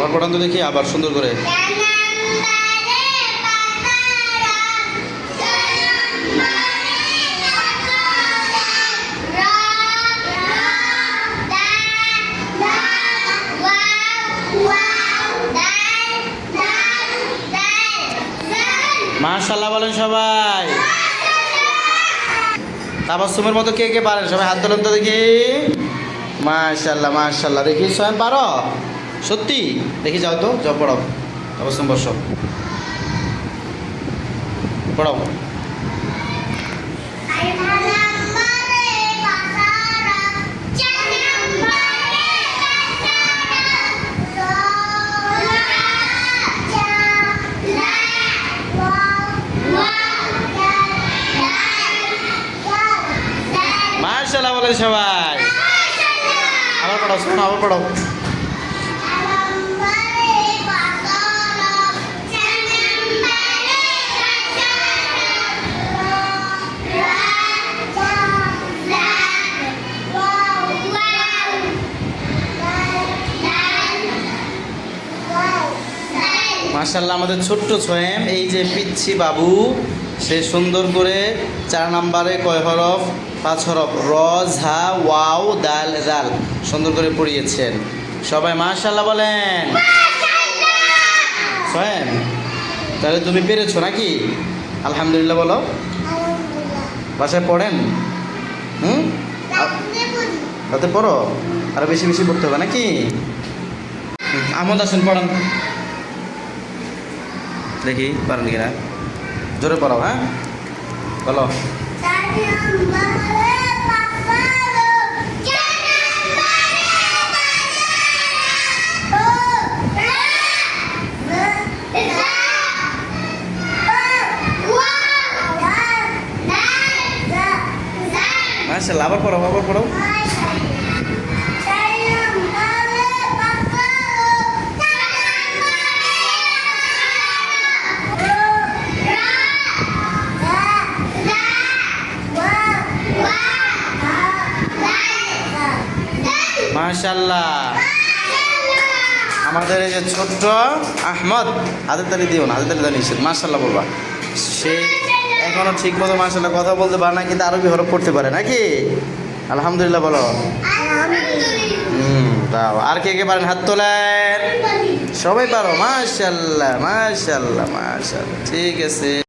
আবার পড়ান তো দেখি, আবার সুন্দর করে। মাশাআল্লাহ বলেন সবাই। তাবাসসুমের মতো কে কে পারেন সবাই হাত তোলেন তো দেখি। মাশাআল্লাহ মাশাআল্লাহ। দেখি সোহেম পারো সত্যি? দেখি যাও তো, যাও পড়াও। তাবাসসুম বসো, পড়াও। মাশাআল্লাহ বলেন সবাই। আবার পড়াও, শোনো আবার পড়াও। মাশাআল্লাহ আমাদের ছোট্ট সোহেম, এই যে পিচ্ছি বাবু, সে সুন্দর করে 4 নম্বরে কয় হরফ? 5 হরফ, র ঝা ওয়াও দাল জাল সুন্দর করে পড়িয়েছেন। সবাই মাশাআল্লাহ বলেন। সোহেম তাহলে তুমি পেরেছো নাকি? আলহামদুলিল্লাহ বলো। বাসায় পড়েন? রাতে পড়ো? আরো বেশি বেশি পড়তে হবে নাকি? আহমদ আসেন পড়ান দেখি, পারেন কিনা। জোরে পড়াও, হ্যাঁ বলো। মাশাআল্লাহ আবার পড়াও, আবার পড়াও। মাশাআল্লাহ আমাদের এই যে ছোট্ট আহমদ, হাতের তালি দিও না, হাতের তালি দাও নিষেধ। মাশাআল্লাহ বলবা। সে এখনো ঠিক মতো মাশাআল্লাহ কথা বলতে পারে না, কিন্তু আরবি হরফ পড়তে পারে নাকি? আলহামদুলিল্লাহ বলো। তাও আর কে কে পারেন হাত তোলেন। সবাই পারো? মাশাআল্লাহ মাশাআল্লাহ মাশাআল্লাহ। ঠিক আছে।